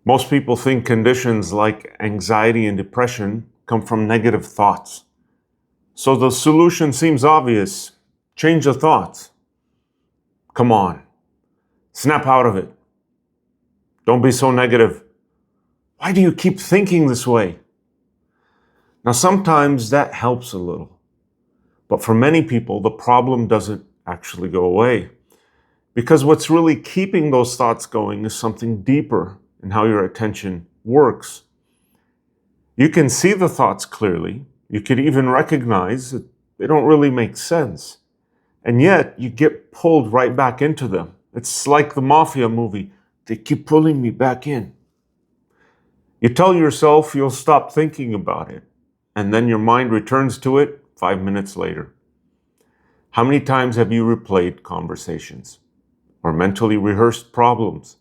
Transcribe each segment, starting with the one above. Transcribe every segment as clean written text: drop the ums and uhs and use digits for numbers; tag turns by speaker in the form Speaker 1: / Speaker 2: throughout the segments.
Speaker 1: Most people think conditions like anxiety and depression come from negative thoughts. So the solution seems obvious. Change the thoughts. Come on. Snap out of it. Don't be so negative. Why do you keep thinking this way? Now, sometimes that helps a little. But for many people, the problem doesn't actually go away. Because what's really keeping those thoughts going is something deeper in how your attention works. You can see the thoughts clearly. You could even recognize that they don't really make sense. And yet, you get pulled right back into them. It's like the mafia movie. They keep pulling me back in. You tell yourself you'll stop thinking about it, and then your mind returns to it 5 minutes later. How many times have you replayed conversations or mentally rehearsed problems?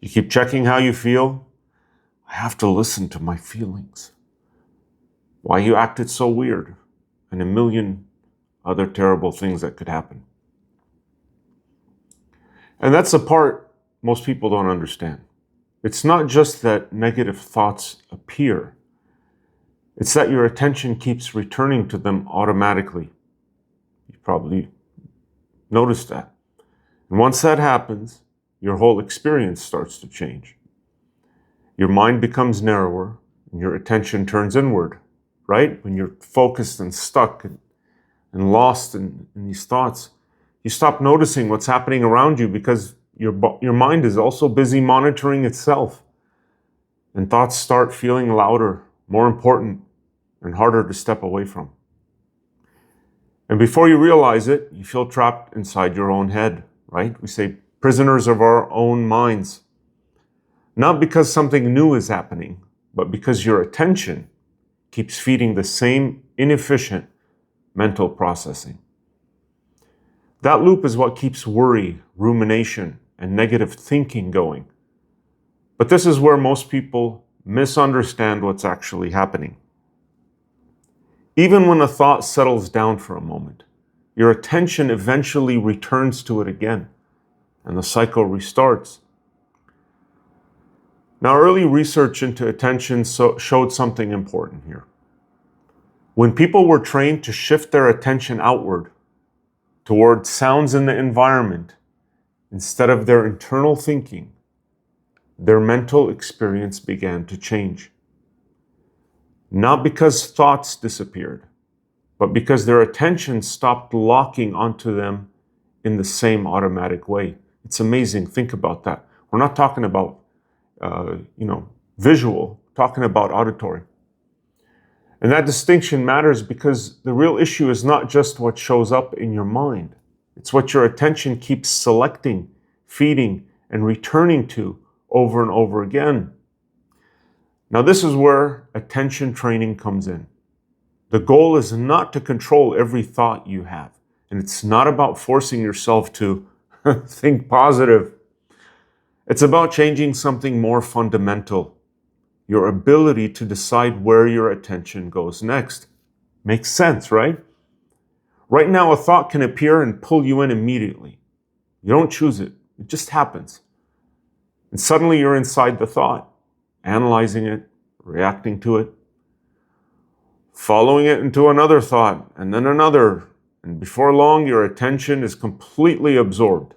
Speaker 1: You keep checking how you feel. I have to listen to my feelings. Why you acted so weird, and a million other terrible things that could happen. And that's the part most people don't understand. It's not just that negative thoughts appear. It's that your attention keeps returning to them automatically. You probably noticed that. And once that happens, your whole experience starts to change. Your mind becomes narrower and your attention turns inward, right? When you're focused and stuck and lost in these thoughts, you stop noticing what's happening around you because your mind is also busy monitoring itself. And thoughts start feeling louder, more important, and harder to step away from. And before you realize it, you feel trapped inside your own head, right? We say prisoners of our own minds. Not because something new is happening, but because your attention keeps feeding the same inefficient mental processing. That loop is what keeps worry, rumination, and negative thinking going. But this is where most people misunderstand what's actually happening. Even when a thought settles down for a moment, your attention eventually returns to it again, and the cycle restarts. Now, early research into attention showed something important here. When people were trained to shift their attention outward, toward sounds in the environment, instead of their internal thinking, their mental experience began to change. Not because thoughts disappeared, but because their attention stopped locking onto them in the same automatic way. It's amazing. Think about that. We're not talking about, visual, talking about auditory. And that distinction matters because the real issue is not just what shows up in your mind. It's what your attention keeps selecting, feeding, and returning to over and over again. Now, this is where attention training comes in. The goal is not to control every thought you have, and it's not about forcing yourself to think positive. It's about changing something more fundamental, your ability to decide where your attention goes next. Makes sense, right? Right now, a thought can appear and pull you in immediately. You don't choose it. It just happens. And suddenly you're inside the thought, analyzing it, reacting to it, following it into another thought, and then another. And before long, your attention is completely absorbed.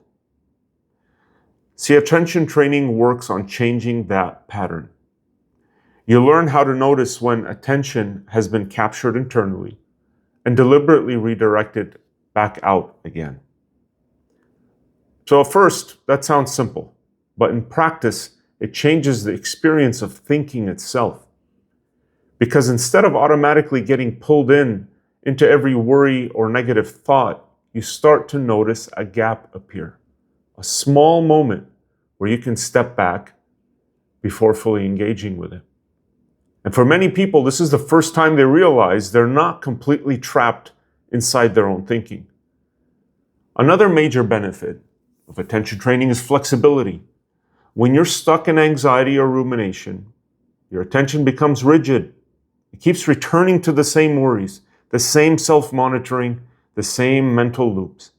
Speaker 1: See, attention training works on changing that pattern. You learn how to notice when attention has been captured internally and deliberately redirected back out again. So at first, that sounds simple, but in practice, it changes the experience of thinking itself. Because instead of automatically getting pulled into every worry or negative thought, you start to notice a gap appear, a small moment where you can step back before fully engaging with it. And for many people, this is the first time they realize they're not completely trapped inside their own thinking. Another major benefit of attention training is flexibility. When you're stuck in anxiety or rumination, your attention becomes rigid. It keeps returning to the same worries, the same self-monitoring, the same mental loops.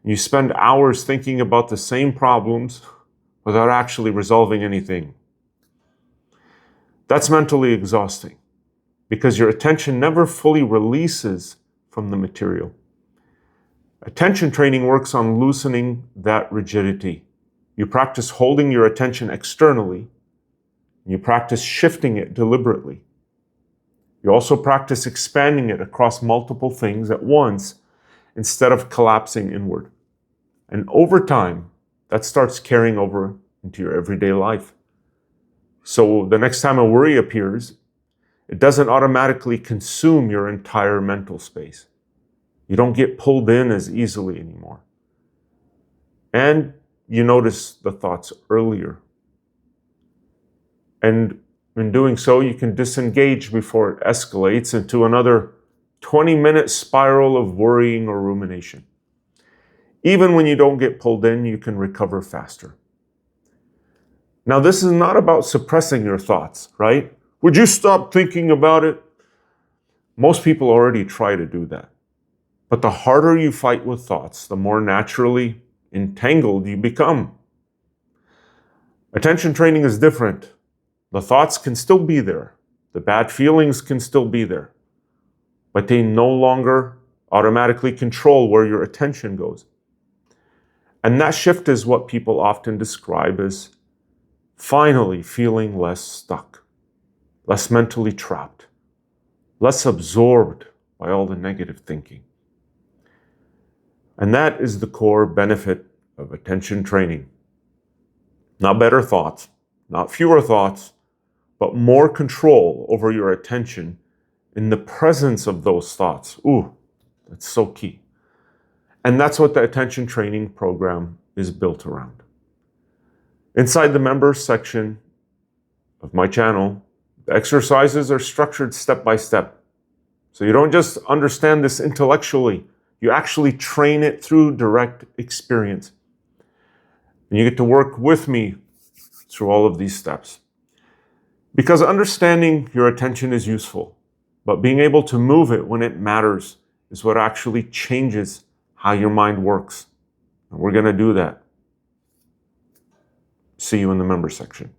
Speaker 1: You spend hours thinking about the same problems without actually resolving anything. That's mentally exhausting because your attention never fully releases from the material. Attention training works on loosening that rigidity. You practice holding your attention externally, and you practice shifting it deliberately. You also practice expanding it across multiple things at once instead of collapsing inward. And over time, that starts carrying over into your everyday life. So the next time a worry appears, it doesn't automatically consume your entire mental space. You don't get pulled in as easily anymore. And you notice the thoughts earlier. And in doing so, you can disengage before it escalates into another 20-minute spiral of worrying or rumination. Even when you don't get pulled in, you can recover faster. Now, this is not about suppressing your thoughts, right? Would you stop thinking about it? Most people already try to do that. But the harder you fight with thoughts, the more naturally entangled you become. Attention training is different. The thoughts can still be there. The bad feelings can still be there. But they no longer automatically control where your attention goes. And that shift is what people often describe as finally feeling less stuck, less mentally trapped, less absorbed by all the negative thinking. And that is the core benefit of attention training. Not better thoughts, not fewer thoughts, but more control over your attention in the presence of those thoughts. Ooh, that's so key. And that's what the attention training program is built around. Inside the members section of my channel, the exercises are structured step by step. So you don't just understand this intellectually, you actually train it through direct experience. And you get to work with me through all of these steps. Because understanding your attention is useful, but being able to move it when it matters is what actually changes how your mind works. And we're going to do that. See you in the member section.